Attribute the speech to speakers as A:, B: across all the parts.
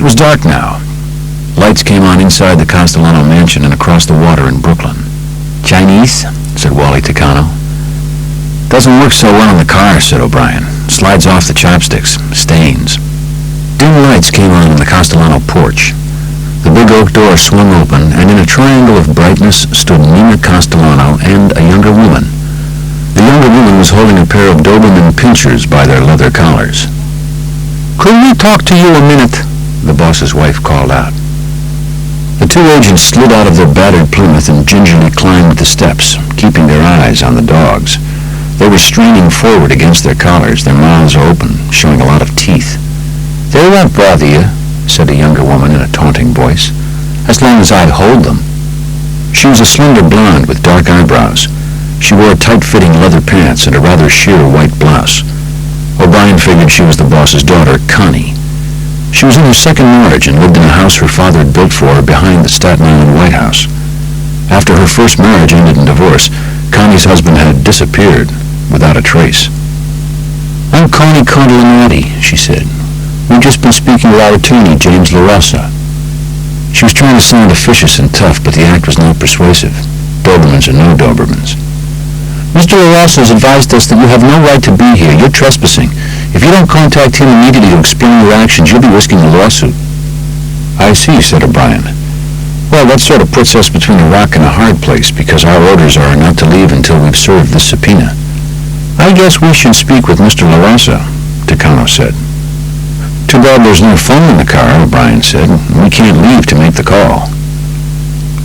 A: was dark now. Lights came on inside the Castellano mansion and across the water in Brooklyn. "Chinese?" said Wally Takano. "Doesn't work so well in the car," said O'Brien. "Slides off the chopsticks. Stains." Dim lights came on in the Castellano porch. The big oak door swung open, and in a triangle of brightness stood Nina Castellano and a younger woman. The younger woman was holding a pair of Doberman pinchers by their leather collars. "Could we talk to you a minute?" the boss's wife called out. The two agents slid out of their battered Plymouth and gingerly climbed the steps, keeping their eyes on the dogs. They were straining forward against their collars, their mouths open, showing a lot of teeth. "They won't bother you," said a younger woman in a taunting voice, "as long as I hold them." She was a slender blonde with dark eyebrows. She wore tight-fitting leather pants and a rather sheer white blouse. O'Brien figured she was the boss's daughter, Connie. She was in her second marriage and lived in a house her father had built for her behind the Staten Island White House. After her first marriage ended in divorce, Connie's husband had disappeared without a trace. "I'm Connie Castellano," she said. "We've just been speaking with our attorney, James LaRossa." She was trying to sound officious and tough, but the act was not persuasive. Dobermans or no Dobermans. "Mr. LaRossa has advised us that you have no right to be here. You're trespassing. If you don't contact him immediately to explain your actions, you'll be risking a lawsuit." "I see," said O'Brien. "Well, that sort of puts us between a rock and a hard place, because our orders are not to leave until we've served this subpoena." "I guess we should speak with Mr. LaRossa," Takano said. "Too bad there's no phone in the car," O'Brien said. "We can't leave to make the call."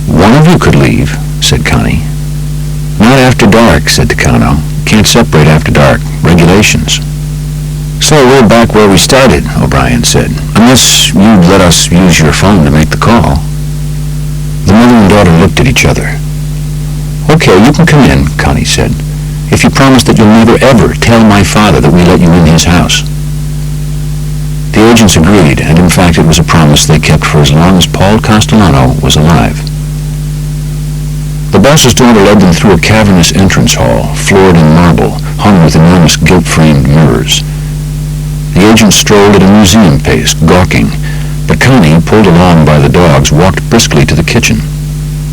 A: "One of you could leave," said Connie. "Not after dark," said Takano. "Can't separate after dark. Regulations." "So we're back where we started," O'Brien said. "Unless you'd let us use your phone to make the call." The mother and daughter looked at each other. "Okay, you can come in," Connie said. "If you promise that you'll never ever tell my father that we let you in his house." The agents agreed, and in fact it was a promise they kept for as long as Paul Castellano was alive. The boss's daughter led them through a cavernous entrance hall, floored in marble, hung with enormous gilt-framed mirrors. The agents strolled at a museum pace, gawking, but Connie, pulled along by the dogs, walked briskly to the kitchen.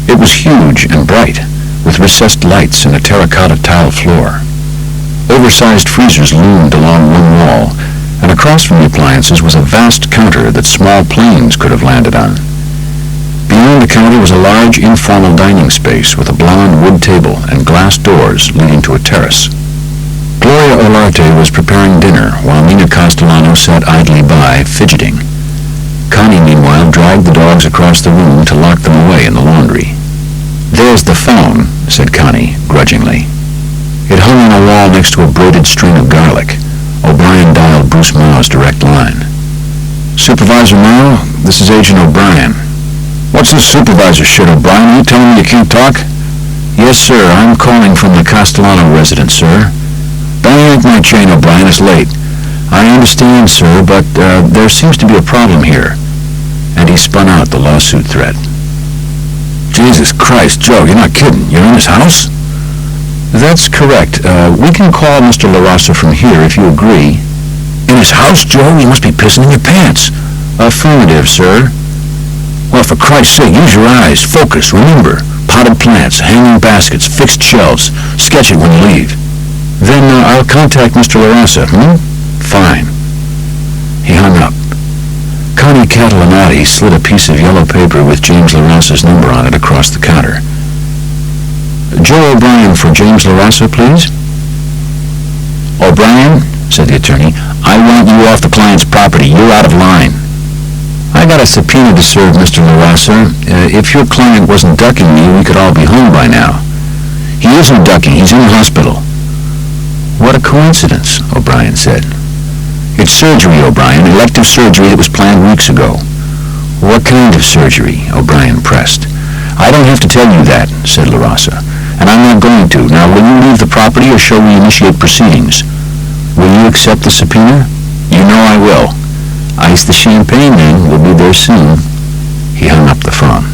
A: It was huge and bright, with recessed lights and a terracotta tile floor. Oversized freezers loomed along one wall, and across from the appliances was a vast counter that small planes could have landed on. Beyond the counter was a large informal dining space with a blond wood table and glass doors leading to a terrace. Gloria Olarte was preparing dinner while Nina Castellano sat idly by, fidgeting. Connie, meanwhile, dragged the dogs across the room to lock them away in the laundry. "There's the phone," said Connie, grudgingly. It hung on a wall next to a braided string of garlic. O'Brien dialed Bruce Mao's direct line. "Supervisor Mao, this is Agent O'Brien." "What's this supervisor shit, O'Brien? Are you telling me you can't talk?" "Yes, sir. I'm calling from the Castellano residence, sir." "Don't yank my chain, O'Brien. It's late." "I understand, sir, but there seems to be a problem here." And he spun out the lawsuit threat. "Jesus Christ, Joe, you're not kidding. You're in his house?" "That's correct. We can call Mr. LaRossa from here if you agree." "In his house, Joe? You must be pissing in your pants." "Affirmative, sir." "Well, for Christ's sake, use your eyes. Focus. Remember. Potted plants, hanging baskets, fixed shelves. Sketch it when you leave." "Then I'll contact Mr. LaRossa, "Fine." He hung up. Connie Castellano slid a piece of yellow paper with James LaRossa's number on it across the counter. "Joe O'Brien for James LaRossa, please." "O'Brien," said the attorney, "I want you off the client's property. You're out of line." "I got a subpoena to serve, Mr. LaRossa. If your client wasn't ducking me, we could all be home by now." "He isn't ducking. He's in the hospital." "What a coincidence," O'Brien said. "It's surgery, O'Brien. Elective surgery that was planned weeks ago." "What kind of surgery?" O'Brien pressed. "I don't have to tell you that," said LaRossa. "And I'm not going to. Now, will you leave the property or shall we initiate proceedings?" "Will you accept the subpoena?" "You know I will." "Ice the champagne, then. We'll be there soon." He hung up the phone.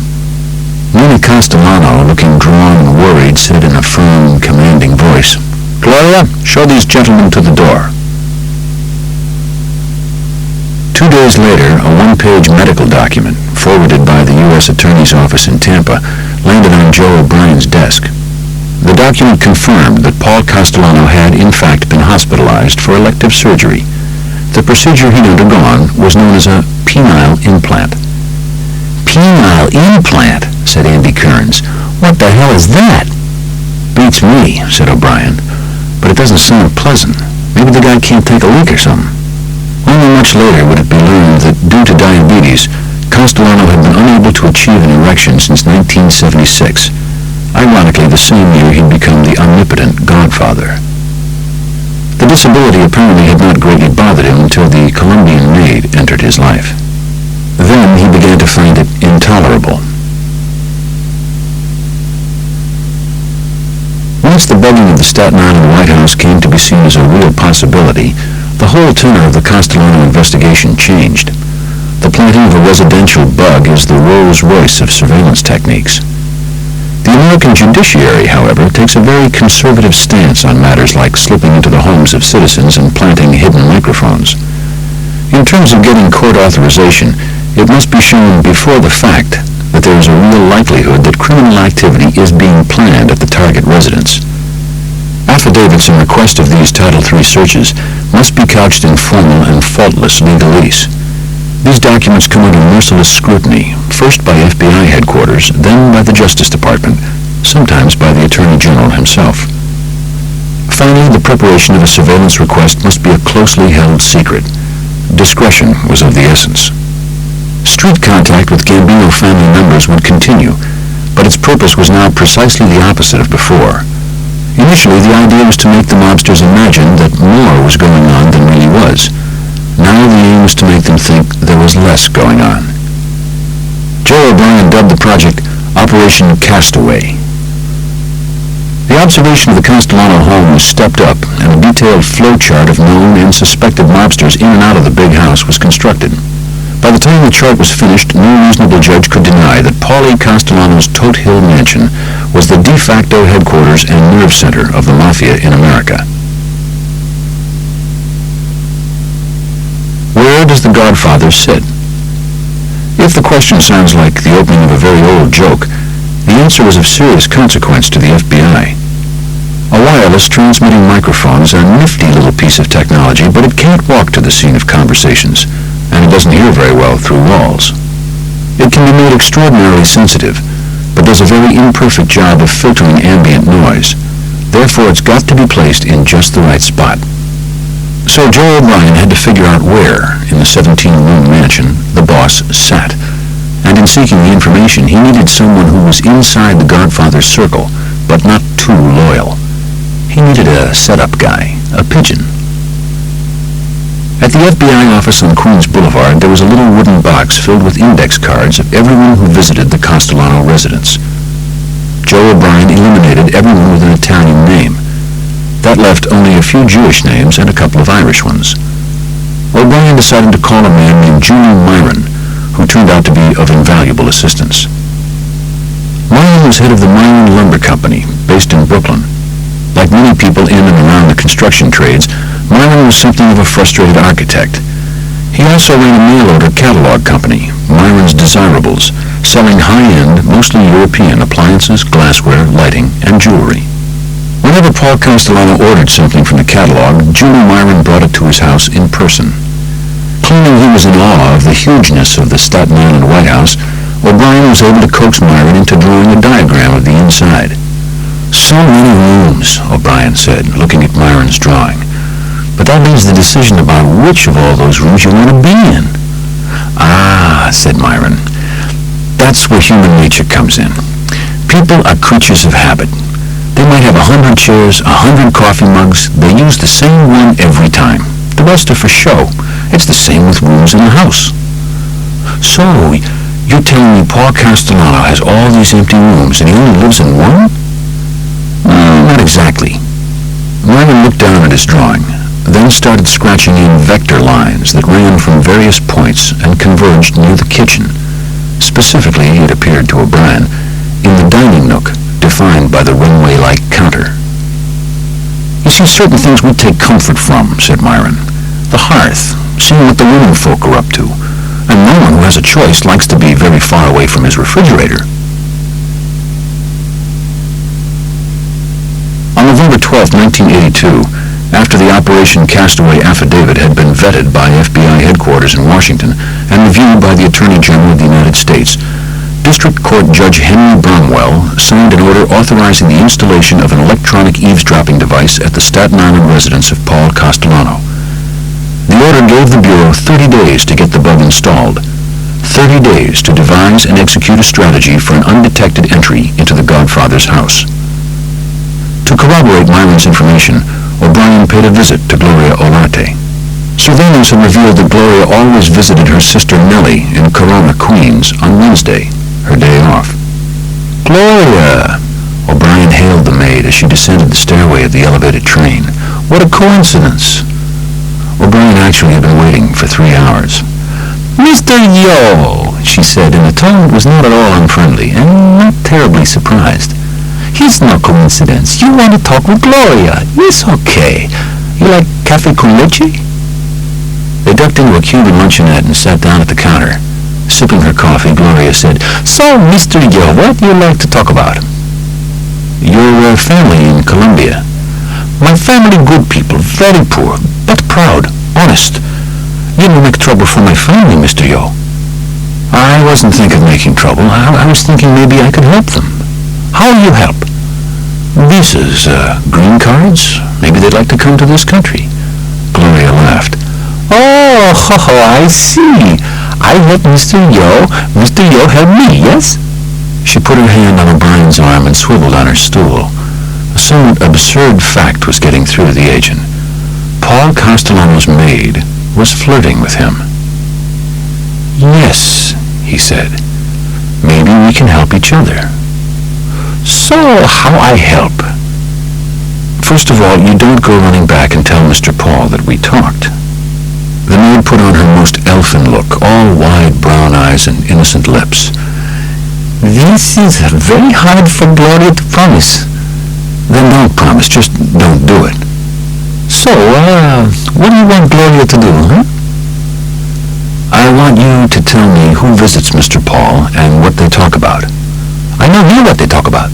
A: Nina Castellano, looking drawn and worried, said in a firm, commanding voice, "Gloria, show these gentlemen to the door." 2 days later, a one-page medical document, forwarded by the U.S. Attorney's Office in Tampa, landed on Joe O'Brien's desk. The document confirmed that Paul Castellano had, in fact, been hospitalized for elective surgery. The procedure he'd undergone was known as a penile implant. "Penile implant?" said Andy Kurins. "What the hell is that?" "Beats me," said O'Brien. "But it doesn't sound pleasant. Maybe the guy can't take a leak or something." Only much later would it be learned that, due to diabetes, Castellano had been unable to achieve an erection since 1976. Ironically, the same year he'd become the omnipotent Godfather. The disability apparently had not greatly bothered him until the Colombian maid entered his life. Then he began to find it intolerable. Once the bugging of the Staten Island White House came to be seen as a real possibility, the whole tenor of the Castellano investigation changed. The planting of a residential bug is the Rolls-Royce of surveillance techniques. The American judiciary, however, takes a very conservative stance on matters like slipping into the homes of citizens and planting hidden microphones. In terms of getting court authorization, it must be shown before the fact that there is a real likelihood that criminal activity is being planned at the target residence. Affidavits in request of these Title III searches must be couched in formal and faultless legalese. These documents come under merciless scrutiny, first by FBI headquarters, then by the Justice Department, sometimes by the Attorney General himself. Finally, the preparation of a surveillance request must be a closely held secret. Discretion was of the essence. Street contact with Gambino family members would continue, but its purpose was now precisely the opposite of before. Initially, the idea was to make the mobsters imagine that more was going on than really was. Now the aim was to make them think there was less going on. Joe O'Brien dubbed the project Operation Castaway. The observation of the Castellano home was stepped up, and a detailed flowchart of known and suspected mobsters in and out of the big house was constructed. By the time the chart was finished, no reasonable judge could deny that Paulie Castellano's Tote Hill mansion was the de facto headquarters and nerve center of the Mafia in America. Where does the Godfather sit? If the question sounds like the opening of a very old joke, the answer is of serious consequence to the FBI. A wireless transmitting microphone is a nifty little piece of technology, but it can't walk to the scene of conversations, and it doesn't hear very well through walls. It can be made extraordinarily sensitive, but does a very imperfect job of filtering ambient noise. Therefore, it's got to be placed in just the right spot. So Joe O'Brien had to figure out where, in the 17-room mansion, the boss sat. And in seeking the information, he needed someone who was inside the Godfather's circle, but not too loyal. He needed a setup guy, a pigeon. At the FBI office on Queens Boulevard, there was a little wooden box filled with index cards of everyone who visited the Castellano residence. Joe O'Brien eliminated everyone with an Italian name. That left only a few Jewish names and a couple of Irish ones. O'Brien decided to call a man named Junior Myron, who turned out to be of invaluable assistance. Myron was head of the Myron Lumber Company, based in Brooklyn. Like many people in and around the construction trades, Myron was something of a frustrated architect. He also ran a mail-order catalog company, Myron's Desirables, selling high-end, mostly European appliances, glassware, lighting, and jewelry. Whenever Paul Castellano ordered something from the catalog, Junior Myron brought it to his house in person. Claiming he was in awe of the hugeness of the Staten Island White House, O'Brien was able to coax Myron into drawing a diagram of the inside. "So many rooms," O'Brien said, looking at Myron's drawing. "But that leaves the decision about which of all those rooms you want to be in." "Ah," said Myron, "that's where human nature comes in. People are creatures of habit. They might have 100 chairs, 100 coffee mugs. They use the same one every time. The rest are for show. It's the same with rooms in a house." "So, you're telling me Paul Castellano has all these empty rooms and he only lives in one?" "No, not exactly." Myron looked down at his drawing, then started scratching in vector lines that ran from various points and converged near the kitchen. Specifically, it appeared to O'Brien, in the dining nook, defined by the runway-like counter. "You see, certain things we take comfort from," said Myron. "The hearth, seeing what the women folk are up to, and no one who has a choice likes to be very far away from his refrigerator. On November 12, 1982, after the Operation Castaway affidavit had been vetted by FBI headquarters in Washington and reviewed by the Attorney General of the United States, District Court Judge Henry Bromwell signed an order authorizing the installation of an electronic eavesdropping device at the Staten Island residence of Paul Castellano. The order gave the Bureau 30 days to get the bug installed, 30 days to devise and execute a strategy for an undetected entry into the Godfather's house. To corroborate Myron's information, O'Brien paid a visit to Gloria Olarte. Surveillance had revealed that Gloria always visited her sister Nellie in Corona, Queens, on Wednesday, her day off. "Gloria!" O'Brien hailed the maid as she descended the stairway of the elevated train. "What a coincidence!" O'Brien actually had been waiting for 3 hours. "Mr. Yo!" she said in a tone that was not at all unfriendly and not terribly surprised. "It's no coincidence. You want to talk with Gloria. It's okay. You like cafe con leche?" They ducked into a Cuban luncheonette and sat down at the counter. Sipping her coffee, Gloria said, "So, Mr. Yo, what do you like to talk about?" "Your family in Colombia." "My family good people, very poor, but proud, honest. You don't make trouble for my family, Mr. Yo." "I wasn't thinking of making trouble. I was thinking maybe I could help them." "How you help?" "Visas, green cards. Maybe they'd like to come to this country." Gloria laughed. "Oh, I see. I help Mr. Yo. Mr. Yo help me, yes?" She put her hand on O'Brien's arm and swiveled on her stool. A somewhat absurd fact was getting through to the agent. Paul Castellano's maid was flirting with him. "Yes," he said. "Maybe we can help each other." "So, how I help?" "First of all, you don't go running back and tell Mr. Paul that we talked." The maid put on her most elfin look, all wide brown eyes and innocent lips. "This is very hard for Gloria to promise." "Then don't promise, just don't do it." "So, what do you want Gloria to do, huh?" "I want you to tell me who visits Mr. Paul and what they talk about." "I don't hear what they talk about."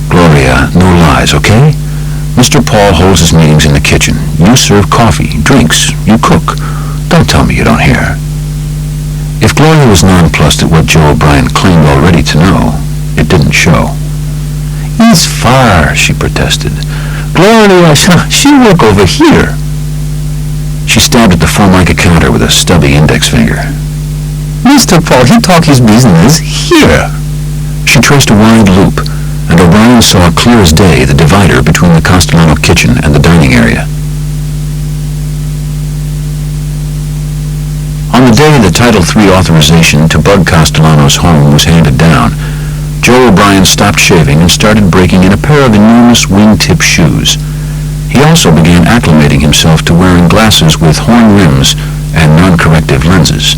A: "Gloria, no lies, okay? Mr. Paul holds his meetings in the kitchen. You serve coffee, drinks, you cook. Don't tell me you don't hear." If Gloria was nonplussed at what Joe O'Brien claimed already to know, it didn't show. "It's far," she protested. "Gloria, she work over here." She stabbed at the Formica counter with a stubby index finger. "Mr. Paul, he talk his business here." She traced a wide loop, and O'Brien saw clear as day the divider between the Castellano kitchen and the dining area. On the day the Title III authorization to bug Castellano's home was handed down, Joe O'Brien stopped shaving and started breaking in a pair of enormous wingtip shoes. He also began acclimating himself to wearing glasses with horn rims and non-corrective lenses.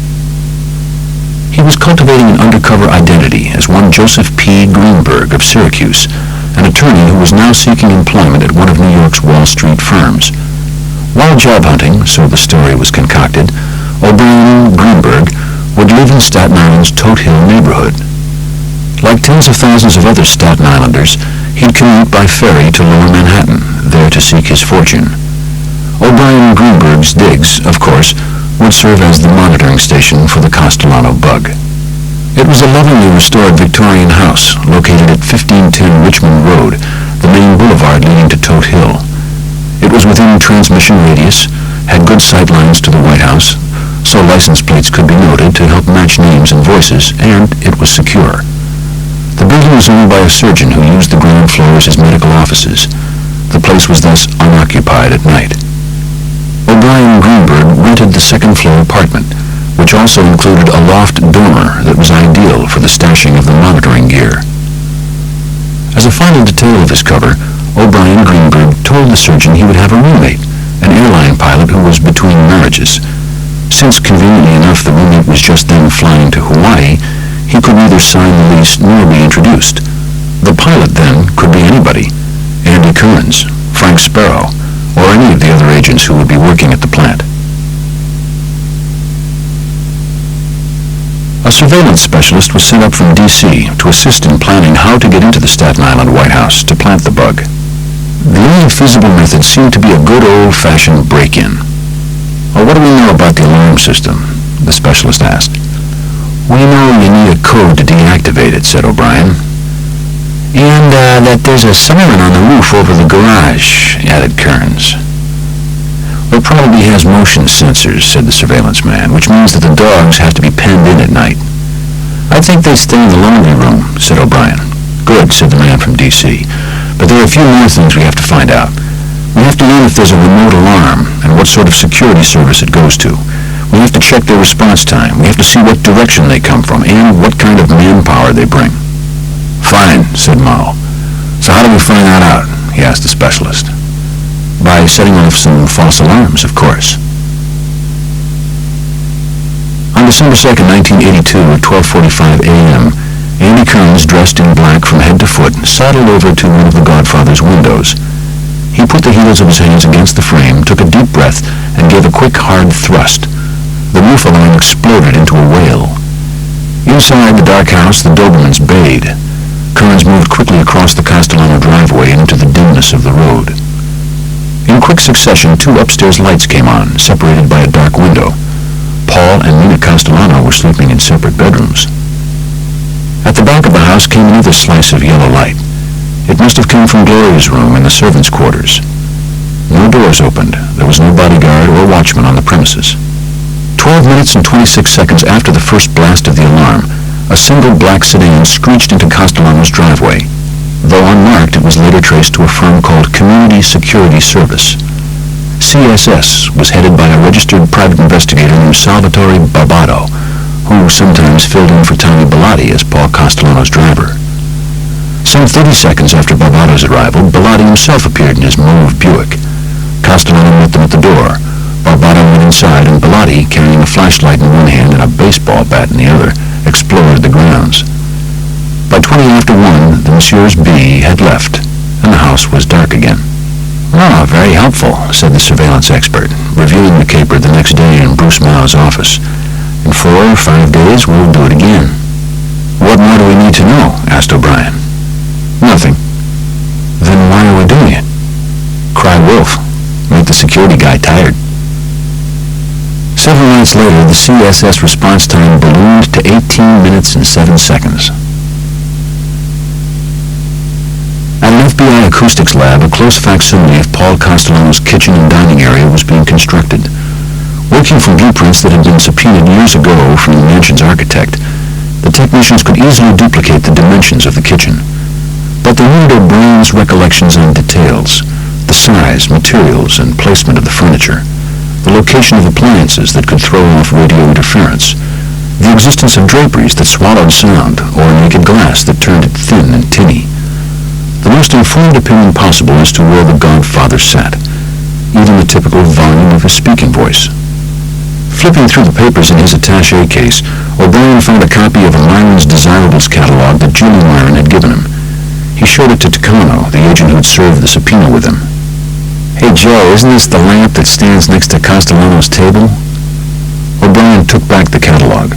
A: He was cultivating an undercover identity as one Joseph P. Greenberg of Syracuse, an attorney who was now seeking employment at one of New York's Wall Street firms. While job hunting, so the story was concocted, O'Brien Greenberg would live in Staten Island's Tote Hill neighborhood. Like tens of thousands of other Staten Islanders, he'd commute by ferry to Lower Manhattan, there to seek his fortune. O'Brien Greenberg's digs, of course, would serve as the monitoring station for the Castellano bug. It was a lovingly restored Victorian house located at 1510 Richmond Road, the main boulevard leading to Tote Hill. It was within transmission radius, had good sight lines to the White House, so license plates could be noted to help match names and voices, and it was secure. The building was owned by a surgeon who used the ground floor as his medical offices. The place was thus unoccupied at night. O'Brien Greenberg rented the second-floor apartment, which also included a loft dormer that was ideal for the stashing of the monitoring gear. As a final detail of his cover, O'Brien Greenberg told the surgeon he would have a roommate, an airline pilot who was between marriages. Since, conveniently enough, the roommate was just then flying to Hawaii, he could neither sign the lease nor be introduced. The pilot, then, could be anybody: Andy Kurins, Frank Sparrow, or any of the other agents who would be working at the plant. surveillance specialist was sent up from D.C. to assist in planning how to get into the Staten Island White House to plant the bug. The only feasible method seemed to be a good old-fashioned break-in. "Well, what do we know about the alarm system?" the specialist asked. "We know you need a code to deactivate it," said O'Brien. "And that there's a siren on the roof over the garage," added Kurins. "It probably has motion sensors," said the surveillance man, "which means that the dogs have to be penned in at night." "I think they stay in the laundry room," said O'Brien. "Good," said the man from D.C. "But there are a few more things we have to find out. We have to learn if there's a remote alarm and what sort of security service it goes to. We have to check their response time. We have to see what direction they come from and what kind of manpower they bring." "Fine," said Mao. "So how do we find that out?" he asked the specialist. "By setting off some false alarms, of course." On December 2nd, 1982, at 12:45 a.m., Andy Kurins, dressed in black from head to foot, sidled over to one of the Godfather's windows. He put the heels of his hands against the frame, took a deep breath, and gave a quick, hard thrust. The roof alarm exploded into a wail. Inside the dark house, the Dobermans bayed. Kurins moved quickly across the Castellano driveway and into the dimness of the road. In quick succession, 2 upstairs lights came on, separated by a dark window. Paul and Nina Castellano were sleeping in separate bedrooms. At the back of the house came another slice of yellow light. It must have come from Gloria's room in the servants' quarters. No doors opened. There was no bodyguard or watchman on the premises. 12 minutes and 26 seconds after the first blast of the alarm, a single black sedan screeched into Castellano's driveway. Though unmarked, it was later traced to a firm called Community Security Service. CSS was headed by a registered private investigator named Salvatore Barbato, who sometimes filled in for Tommy Bellotti as Paul Castellano's driver. Some 30 seconds after Barbato's arrival, Bellotti himself appeared in his mauve Buick. Castellano met them at the door. Barbato went inside, and Bellotti, carrying a flashlight in one hand and a baseball bat in the other, explored the grounds. By 20 after 1, the Messieurs B had left, and the house was dark again. "Oh, very helpful," said the surveillance expert, reviewing the caper the next day in Bruce Mao's office. "In 4 or 5 days, we'll do it again." "What more do we need to know?" asked O'Brien. "Nothing." "Then why are we doing it?" "Cry wolf. Make the security guy tired." Several minutes later, the CSS response time ballooned to 18 minutes and 7 seconds. At an FBI acoustics lab, a close facsimile of Paul Castellano's kitchen and dining area was being constructed. Working from blueprints that had been subpoenaed years ago from the mansion's architect, the technicians could easily duplicate the dimensions of the kitchen. But they needed O'Brien's recollections on details: the size, materials, and placement of the furniture, the location of appliances that could throw off radio interference, the existence of draperies that swallowed sound, or naked glass that turned it thin and tinny. The most informed opinion possible as to where the Godfather sat, even the typical volume of his speaking voice. Flipping through the papers in his attaché case, O'Brien found a copy of a Myron's Desirables catalog that Julie Myron had given him. He showed it to Takano, the agent who had served the subpoena with him. "Hey, Joe, isn't this the lamp that stands next to Castellano's table?" O'Brien took back the catalog.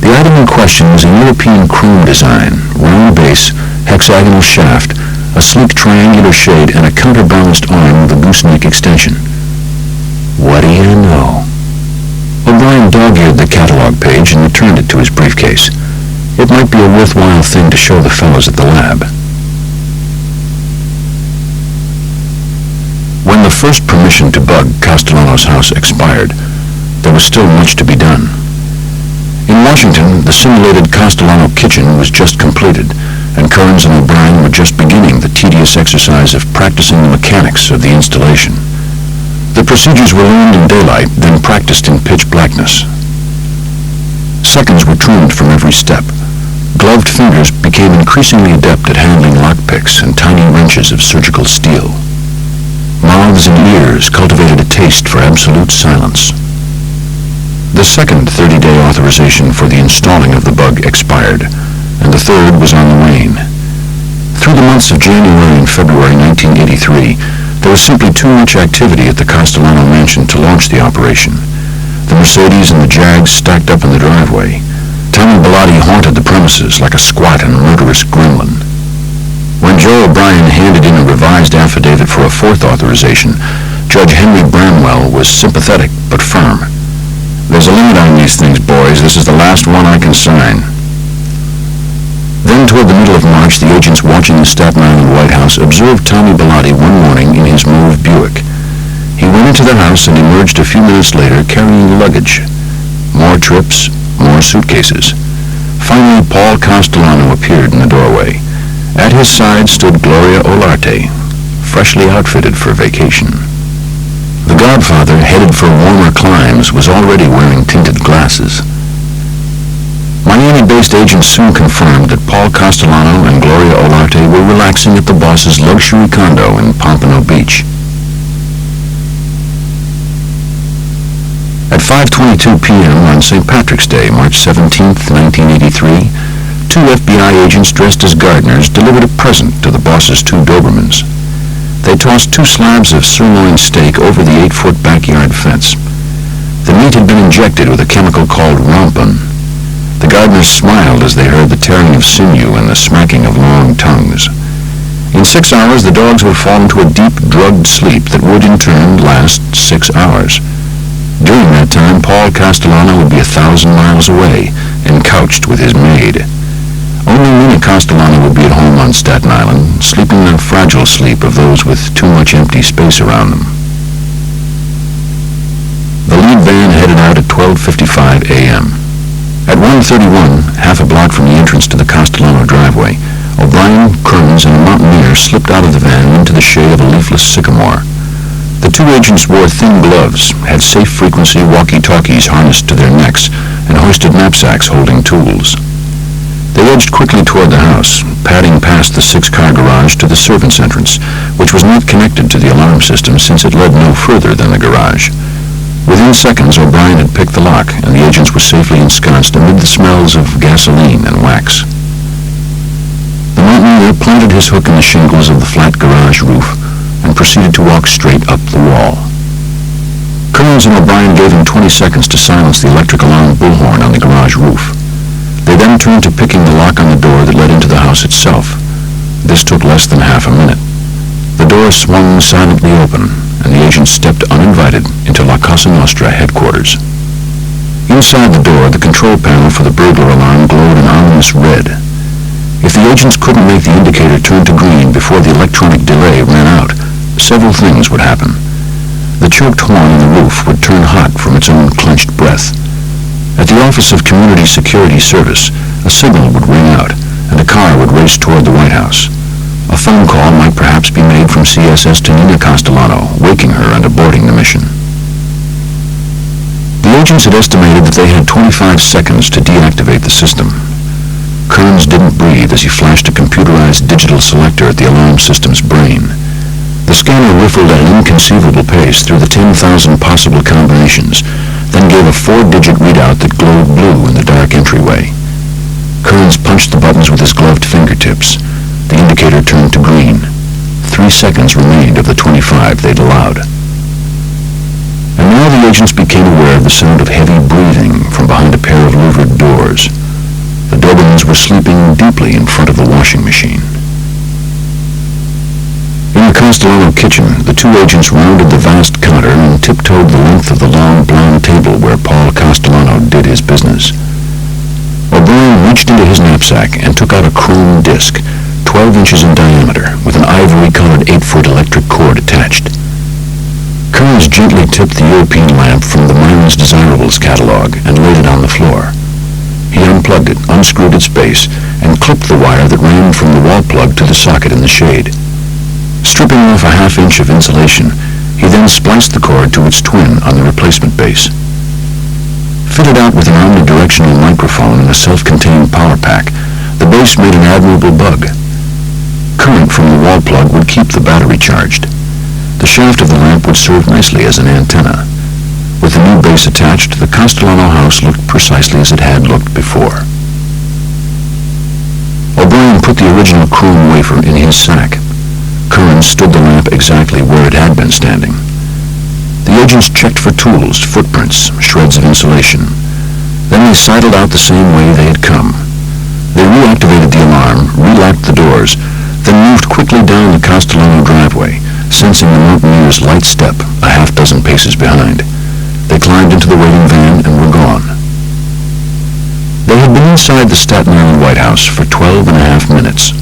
A: The item in question was a European chrome design, round base, hexagonal shaft, a sleek triangular shade, and a counterbalanced arm with a gooseneck extension. What do you know? O'Brien dog-eared the catalog page and returned it to his briefcase. It might be a worthwhile thing to show the fellows at the lab. When the first permission to bug Castellano's house expired, there was still much to be done. In Washington, the simulated Castellano kitchen was just completed, and Kurins and O'Brien were just beginning the tedious exercise of practicing the mechanics of the installation. The procedures were learned in daylight, then practiced in pitch blackness. Seconds were trimmed from every step. Gloved fingers became increasingly adept at handling lockpicks and tiny wrenches of surgical steel. Mouths and ears cultivated a taste for absolute silence. The second 30-day authorization for the installing of the bug expired, and the third was on the wane. Through the months of January and February 1983, there was simply too much activity at the Castellano mansion to launch the operation. The Mercedes and the Jags stacked up in the driveway. Tommy Bellotti haunted the premises like a squat and murderous gremlin. When Joe O'Brien handed in a revised affidavit for a fourth authorization, Judge Henry Bramwell was sympathetic but firm. "There's a limit on these things, boys. This is the last one I can sign." Then, toward the middle of March, the agents watching the Staten Island White House observed Tommy Bellotti one morning in his mauve Buick. He went into the house and emerged a few minutes later carrying luggage. More trips, more suitcases. Finally, Paul Castellano appeared in the doorway. At his side stood Gloria Olarte, freshly outfitted for vacation. The Godfather, headed for warmer climes, was already wearing tinted glasses. Miami-based agents soon confirmed that Paul Castellano and Gloria Olarte were relaxing at the boss's luxury condo in Pompano Beach. At 5:22 p.m. on St. Patrick's Day, March 17, 1983, two FBI agents dressed as gardeners delivered a present to the boss's two Dobermans. They tossed two slabs of sirloin steak over the 8-foot backyard fence. The meat had been injected with a chemical called rompun. The gardeners smiled as they heard the tearing of sinew and the smacking of long tongues. In 6 hours, the dogs would fall into a deep, drugged sleep that would, in turn, last 6 hours. During that time, Paul Castellano would be 1,000 miles away and couched with his maid. Only Nina Castellano would be at home on Staten Island, sleeping the fragile sleep of those with too much empty space around them. The lead van headed out at 12:55 a.m. At 1:31, half a block from the entrance to the Castellano driveway, O'Brien, Kurins, and a mountaineer slipped out of the van into the shade of a leafless sycamore. The two agents wore thin gloves, had safe-frequency walkie-talkies harnessed to their necks, and hoisted knapsacks holding tools. They edged quickly toward the house, padding past the 6-car garage to the servants' entrance, which was not connected to the alarm system since it led no further than the garage. Within seconds, O'Brien had picked the lock, and the agents were safely ensconced amid the smells of gasoline and wax. The mountaineer planted his hook in the shingles of the flat garage roof and proceeded to walk straight up the wall. Kurins and O'Brien gave him 20 seconds to silence the electric alarm bullhorn on the garage roof. They then turned to picking the lock on the door that led into the house itself. This took less than half a minute. The door swung silently open, and the agents stepped uninvited into La Cosa Nostra headquarters. Inside the door, the control panel for the burglar alarm glowed an ominous red. If the agents couldn't make the indicator turn to green before the electronic delay ran out, several things would happen. The choked horn in the roof would turn hot from its own clenched breath. At the Office of Community Security Service, a signal would ring out, and a car would race toward the White House. A phone call might perhaps be made from CSS to Nina Castellano, waking her and aborting the mission. The agents had estimated that they had 25 seconds to deactivate the system. Kurins didn't breathe as he flashed a computerized digital selector at the alarm system's brain. The scanner riffled at an inconceivable pace through the 10,000 possible combinations, then gave a 4-digit readout that glowed blue in the dark entryway. Kurins punched the buttons with his gloved fingertips. The indicator turned to green. 3 seconds remained of the 25 they'd allowed. And now the agents became aware of the sound of heavy breathing from behind a pair of louvered doors. The Dobermans were sleeping deeply in front of the washing machine. In the Castellano kitchen, the two agents rounded the vast counter and tiptoed the length of the long blonde table where Paul Castellano did his business. O'Brien reached into his knapsack and took out a chrome disc, 12 inches in diameter, with an ivory-colored 8-foot electric cord attached. Kurins gently tipped the European lamp from the Myron's Desirables catalog and laid it on the floor. He unplugged it, unscrewed its base, and clipped the wire that ran from the wall plug to the socket in the shade. Stripping off a half-inch of insulation, he then spliced the cord to its twin on the replacement base. Fitted out with an omnidirectional microphone and a self-contained power pack, the base made an admirable bug. Current from the wall plug would keep the battery charged. The shaft of the lamp would serve nicely as an antenna. With the new base attached, the Castellano house looked precisely as it had looked before. O'Brien put the original chrome wafer in his sack. Kurins stood the lamp exactly where it had been standing. The agents checked for tools, footprints, shreds of insulation. Then Then they sidled out the same way they had come. They reactivated the alarm, relocked the doors, then moved quickly down the Castellano driveway, sensing the mountaineer's light step a half-dozen paces behind. They climbed into the waiting van and were gone. They had been inside the Staten Island White House for 12 and a half minutes.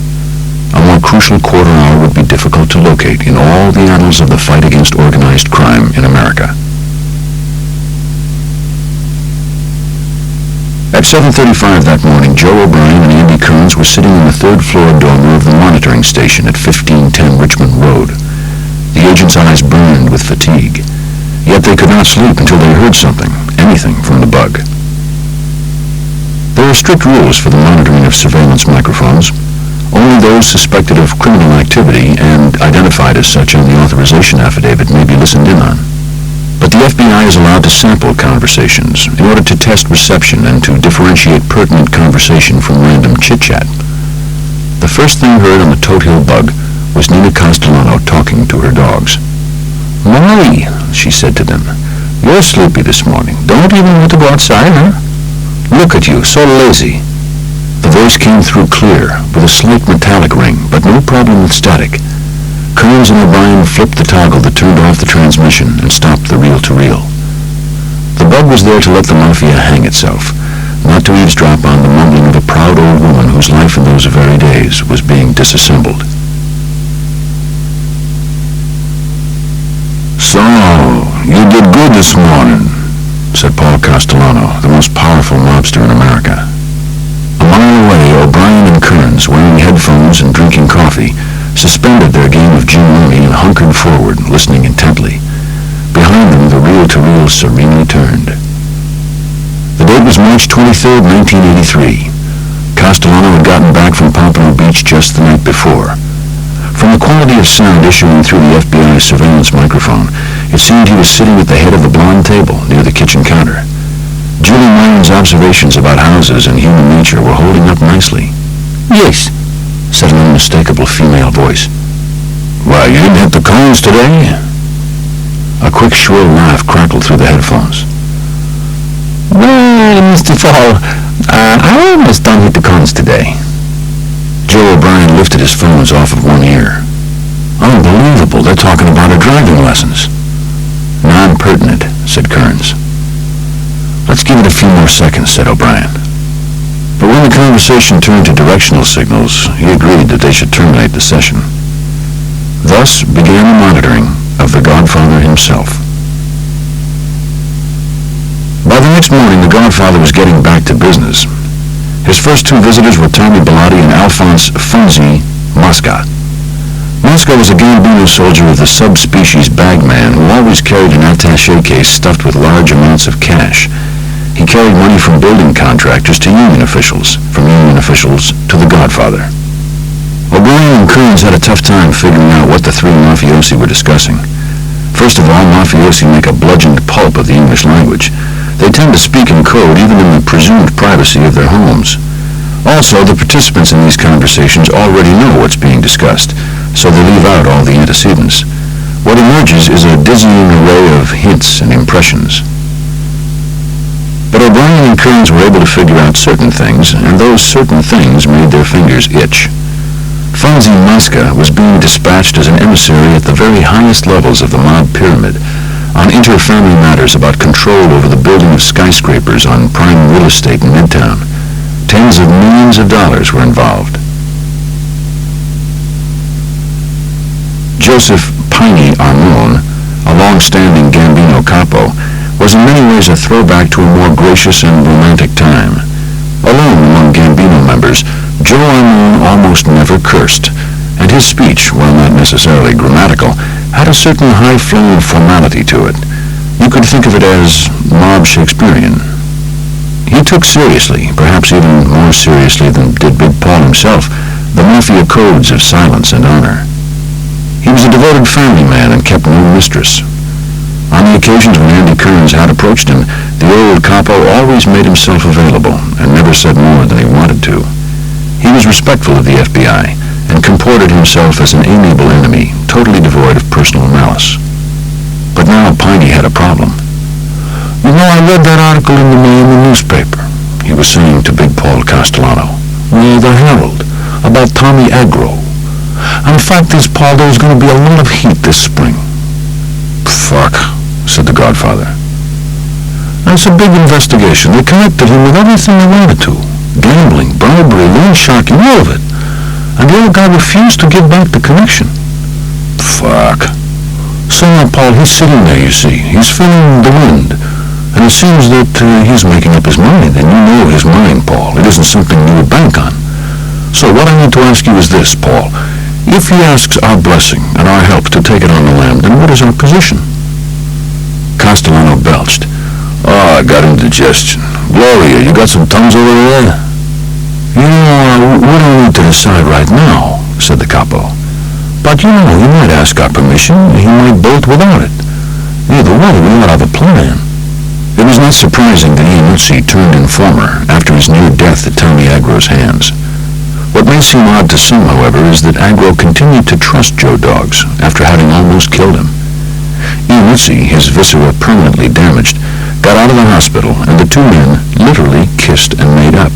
A: A more crucial quarter hour would be difficult to locate in all the annals of the fight against organized crime in America. At 7:35 that morning, Joe O'Brien and Andy Kurins were sitting in the third-floor dormer of the monitoring station at 1510 Richmond Road. The agent's eyes burned with fatigue, yet they could not sleep until they heard something, anything from the bug. There are strict rules for the monitoring of surveillance microphones. Only those suspected of criminal activity and identified as such on the authorization affidavit may be listened in on. But the FBI is allowed to sample conversations in order to test reception and to differentiate pertinent conversation from random chit-chat. The first thing heard on the Toad Hill bug was Nina Castellano talking to her dogs. "Molly," she said to them, "you're sleepy this morning. Don't even want to go outside, huh? Look at you, so lazy." The voice came through clear, with a slight metallic ring, but no problem with static. Kurins and O'Brien flipped the toggle that turned off the transmission and stopped the reel-to-reel. The bug was there to let the mafia hang itself, not to eavesdrop on the mumbling of a proud old woman whose life in those very days was being disassembled. "So, you did good this morning," said Paul Castellano, the most powerful mobster in America. A mile away, O'Brien and Kurins, wearing headphones and drinking coffee, suspended their game of Jim Murray and hunkered forward, listening intently. Behind them, the reel-to-reel serenely turned. The date was March 23rd, 1983. Castellano had gotten back from Pompano Beach just the night before. From the quality of sound issuing through the FBI surveillance microphone, it seemed he was sitting at the head of the blonde table near the kitchen counter. Julie Myron's observations about houses and human nature were holding up nicely. "Yes," said an unmistakable female voice. "Why, you didn't hit the cones today?" A quick, shrill laugh crackled through the headphones. "Well, Mr. Fall, I almost done hit the cones today." Joe O'Brien lifted his phones off of one ear. "Unbelievable, they're talking about her driving lessons." "Non-pertinent," said Kurins. "Let's give it a few more seconds," said O'Brien. But when the conversation turned to directional signals, he agreed that they should terminate the session. Thus began the monitoring of the Godfather himself. By the next morning, the Godfather was getting back to business. His first two visitors were Tommy Bellotti and Alphonse Funzi Mosca. Mosca was a Gambino soldier of the subspecies bagman who always carried an attaché case stuffed with large amounts of cash. He carried money from building contractors to union officials, from union officials to the Godfather. O'Brien and Kurins had a tough time figuring out what the three mafiosi were discussing. First of all, mafiosi make a bludgeoned pulp of the English language. They tend to speak in code even in the presumed privacy of their homes. Also, the participants in these conversations already know what's being discussed, so they leave out all the antecedents. What emerges is a dizzying array of hints and impressions. But O'Brien and Kurins were able to figure out certain things, and those certain things made their fingers itch. Funzi Mosca was being dispatched as an emissary at the very highest levels of the mob pyramid on inter-family matters about control over the building of skyscrapers on prime real estate in Midtown. Tens of millions of dollars were involved. Joseph Piney Armon, a long-standing Gambino capo, was in many ways a throwback to a more gracious and romantic time. Alone among Gambino members, Joe Armon almost never cursed, and his speech, while not necessarily grammatical, had a certain high-flown formality to it. You could think of it as mob Shakespearean. He took seriously, perhaps even more seriously than did Big Paul himself, the mafia codes of silence and honor. He was a devoted family man and kept no mistress. On the occasions when Andy Kurins had approached him, the old capo always made himself available and never said more than he wanted to. He was respectful of the FBI and comported himself as an amiable enemy, totally devoid of personal malice. But now Piney had a problem. "You know, I read that article in the newspaper.
B: was saying to Big Paul Castellano. "Well, the Herald, about Tommy Agro. In fact, Paul, there's going to be a lot of heat this spring."
A: "Fuck," said the Godfather.
B: "It's a big investigation. They connected him with everything they wanted to. Gambling, bribery, loan sharking, all of it. And the other guy refused to give back the connection."
A: "Fuck."
B: "So now, Paul, he's sitting there, you see. He's feeling the wind. And it seems that he's making up his mind. And you know his mind, Paul. It isn't something you would bank on. So what I need to ask you is this, Paul. If he asks our blessing and our help to take it on the lam, then what is our position?"
A: Castellano belched. "Oh, I got indigestion. Gloria, you got some Tums over there?"
B: "You know, we don't need to decide right now," said the capo. "But, you know, he might ask our permission. He might bolt without it. Either way, we ought to have a plan."
A: It was not surprising that Andris turned informer after his near death at Tommy Agro's hands. What may seem odd to some, however, is that Agro continued to trust Joe Dogs after having almost killed him. Andris, his viscera permanently damaged, got out of the hospital, and the two men literally kissed and made up.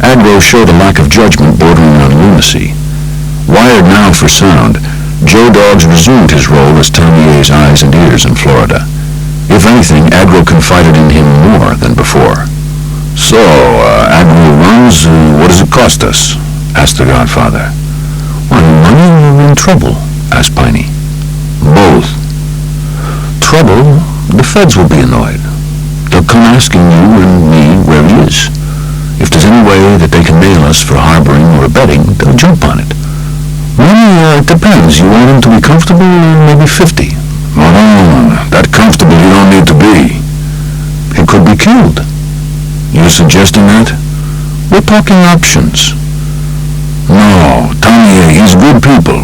A: Agro showed a lack of judgment bordering on lunacy. Wired now for sound, Joe Dogs resumed his role as Tommy A's eyes and ears in Florida. If anything, Agro confided in him more than before.
B: "So, Agro runs, what does it cost us?" asked the Godfather.
A: "Why, money or in trouble?" asked Piney.
B: "Both. Trouble, the feds will be annoyed. They'll come asking you and me where he is. If there's any way that they can nail us for harboring or abetting, they'll jump on it. Money, it depends. You want him to be comfortable, maybe 50.
A: "No, that comfortable you don't need to be."
B: "He could be killed."
A: "You suggesting that?"
B: "We're talking options."
A: "No, Tommy, he's good people.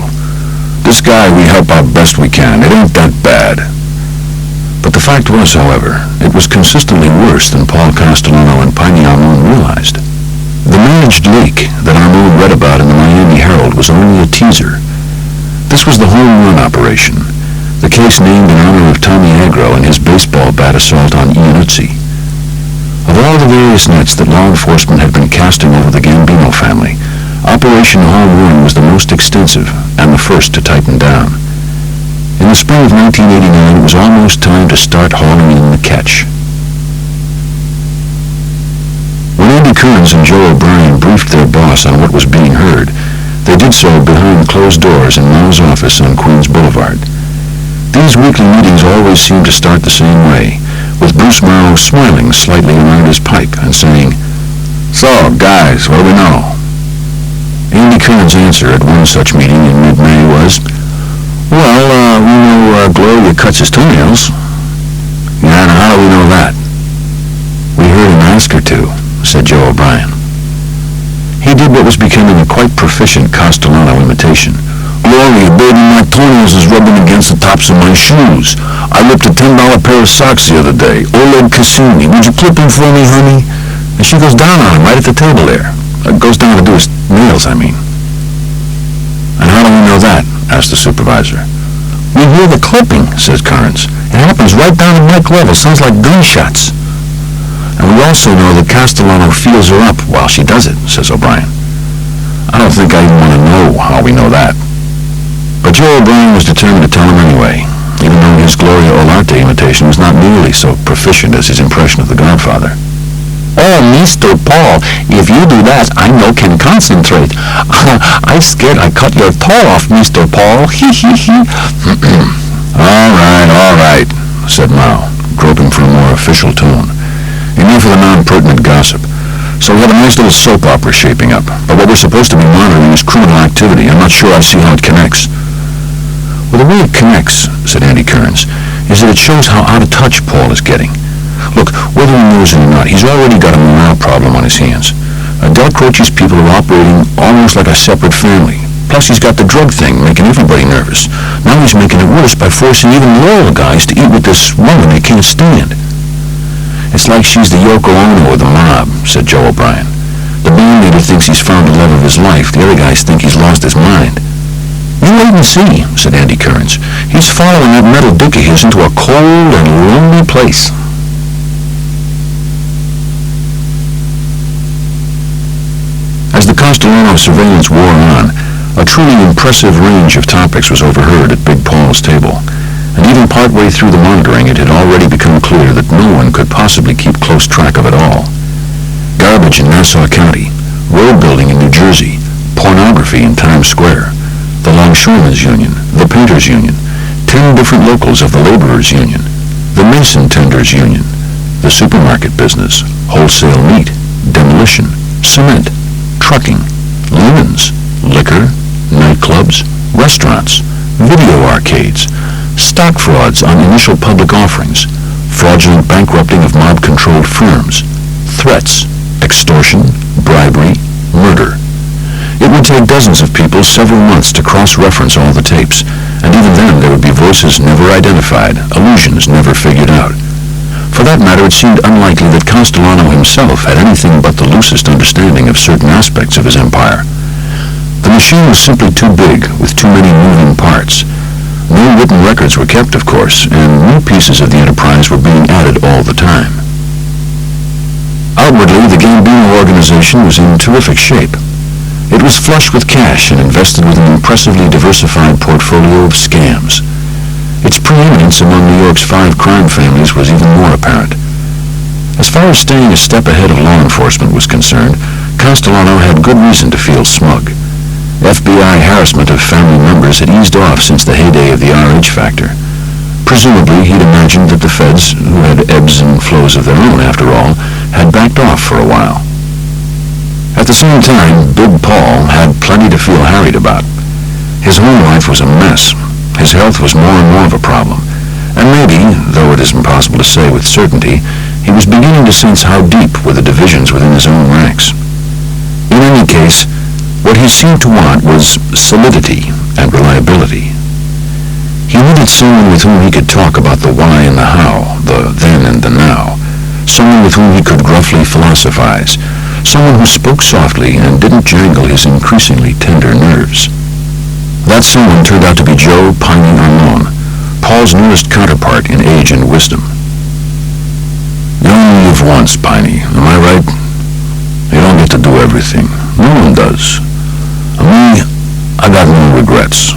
A: This guy, we help out best we can. It ain't that bad."
B: But the fact was, however, it was consistently worse than Paul Castellano and Piney Armon realized. The managed leak that Armon read about in the Miami Herald was only a teaser. This was the home run operation, the case named in honor of Tommy Agro and his baseball bat assault on Andris. Of all the various nets that law enforcement had been casting over the Gambino family, Operation Home Run was the most extensive and the first to tighten down. In the spring of 1989, it was almost time to start hauling in the catch. When Andy Kurins and Joe O'Brien briefed their boss on what was being heard, they did so behind closed doors in Mao's office on Queens Boulevard. These weekly meetings always seemed to start the same way, with Bruce Mao smiling slightly around his pipe and saying,
A: "So, guys, what do we know?"
B: Andy Kurins' answer at one such meeting in mid-May was, "Well, we know Gloria cuts his toenails."
A: "Yeah, and how do we know that?"
B: "We heard him ask her to," said Joe O'Brien. He did what was becoming a quite proficient Castellano imitation.
A: "Gloria, baby, my toenails is rubbing against the tops of my shoes. I ripped a $10 pair of socks the other day. Oleg Cassini. Would you clip them for me, honey?"
B: And she goes down on him right at the table there. Goes down to do his nails, I mean.
A: "And how do we know that?" asked the supervisor.
B: "We hear the clipping," says Kurins. "It happens right down to mic level. Sounds like gunshots."
A: "And we also know that Castellano feels her up while she does it," says O'Brien. "I don't think I even want to know how we know that." But Joe O'Brien was determined to tell him anyway, even though his Gloria Olarte imitation was not nearly so proficient as his impression of the Godfather.
B: "Oh, Mr. Paul, if you do that, I no can concentrate. I scared I cut your toe off, Mr. Paul. He.
A: All right, said Mao, groping for a more official tone. Enough of the non-pertinent gossip. So we have a nice little soap opera shaping up, but what we're supposed to be monitoring is criminal activity. I'm not sure I see how it connects.
B: Well, the way it connects, said Andy Kurins, is that it shows how out of touch Paul is getting. Look, whether he knows it or not, he's already got a morale problem on his hands. Del Croce's people are operating almost like a separate family. Plus, he's got the drug thing making everybody nervous. Now he's making it worse by forcing even loyal guys to eat with this woman they can't stand. It's like she's the Yoko Ono of the mob, said Joe O'Brien. The band leader thinks he's found the love of his life. The other guys think he's lost his mind. You wait and see, said Andy Kurins. He's following that metal dick of his into a cold and lonely place. Castellano surveillance wore on, a truly impressive range of topics was overheard at Big Paul's table, and even partway through the monitoring it had already become clear that no one could possibly keep close track of it all. Garbage in Nassau County, road building in New Jersey, pornography in Times Square, the Longshoremen's Union, the Painters Union, 10 different locals of the Laborers Union, the Mason Tenders Union, the supermarket business, wholesale meat, demolition, cement, trucking, linens, liquor, nightclubs, restaurants, video arcades, stock frauds on initial public offerings, fraudulent bankrupting of mob-controlled firms, threats, extortion, bribery, murder. It would take dozens of people several months to cross-reference all the tapes, and even then there would be voices never identified, allusions never figured out. For that matter, it seemed unlikely that Castellano himself had anything but the loosest understanding of certain aspects of his empire. The machine was simply too big, with too many moving parts. No written records were kept, of course, and new pieces of the enterprise were being added all the time. Outwardly, the Gambino organization was in terrific shape. It was flush with cash and invested with an impressively diversified portfolio of scams. Its preeminence among New York's 5 crime families was even more apparent. As far as staying a step ahead of law enforcement was concerned, Castellano had good reason to feel smug. FBI harassment of family members had eased off since the heyday of the RH factor. Presumably, he'd imagined that the feds, who had ebbs and flows of their own after all, had backed off for a while. At the same time, Big Paul had plenty to feel harried about. His home life was a mess. His health was more and more of a problem. And maybe, though it is impossible to say with certainty, he was beginning to sense how deep were the divisions within his own ranks. In any case, what he seemed to want was solidity and reliability. He needed someone with whom he could talk about the why and the how, the then and the now, someone with whom he could gruffly philosophize, someone who spoke softly and didn't jangle his increasingly tender nerves. That someone turned out to be Joe Piney Armon, Paul's newest counterpart in age and wisdom. You only live once, Piney, am I right? You don't get to do everything. No one does. Me, I got no regrets.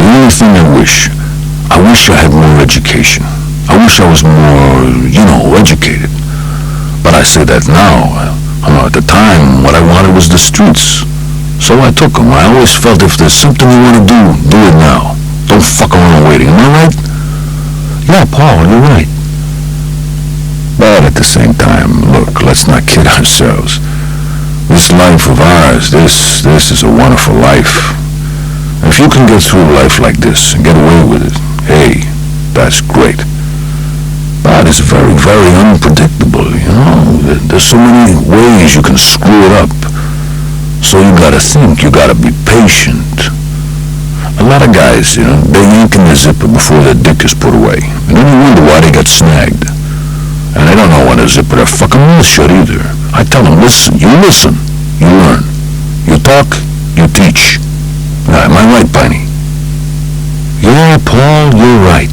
B: The only thing I wish I had more education. I wish I was more, educated. But I say that now. At the time, what I wanted was the streets. So I took them. I always felt if there's something you want to do it now. Don't fuck around waiting. Am I right? Yeah, Paul, you're right. But at the same time, look, let's not kid ourselves. This life of ours, this is a wonderful life. If you can get through life like this and get away with it, hey, that's great. But it's very, very unpredictable, There's so many ways you can screw it up. So you gotta think, you gotta be patient. A lot of guys, they yank in their zipper before their dick is put away. And then you wonder why they get snagged. And they don't know when to zipper their fucking mouth shut either. I tell them, listen, you learn. You talk, you teach. Am I right, Piney? Yeah, Paul, you're right.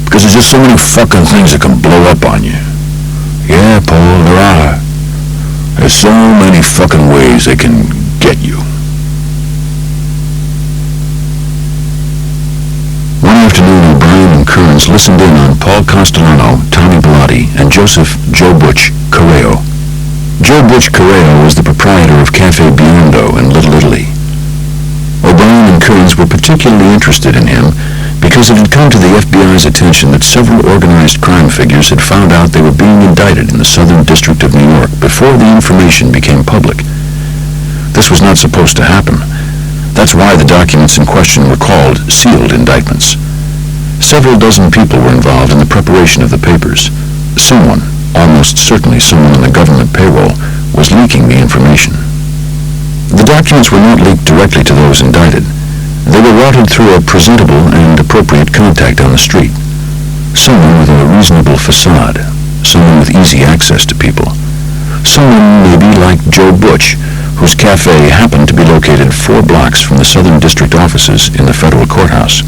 B: Because there's just so many fucking things that can blow up on you. Yeah, Paul, there are. There's so many fucking ways they can get you. One afternoon, O'Brien and Kurins listened in on Paul Castellano, Tommy Bellotti, and Joseph Joe Butch Correo. Joe Butch Correo was the proprietor of Cafe Biondo in Little Italy. O'Brien and Kurins were particularly interested in him because it had come to the FBI's attention that several organized crime figures had found out they were being indicted in the Southern District of New York before the information became public. This was not supposed to happen. That's why the documents in question were called sealed indictments. Several dozen people were involved in the preparation of the papers. Someone, almost certainly someone on the government payroll, was leaking the information. The documents were not leaked directly to those indicted. They were routed through a presentable and appropriate contact on the street. Someone with a reasonable facade. Someone with easy access to people. Someone maybe like Joe Butch, whose cafe happened to be located 4 blocks from the Southern District offices in the federal courthouse.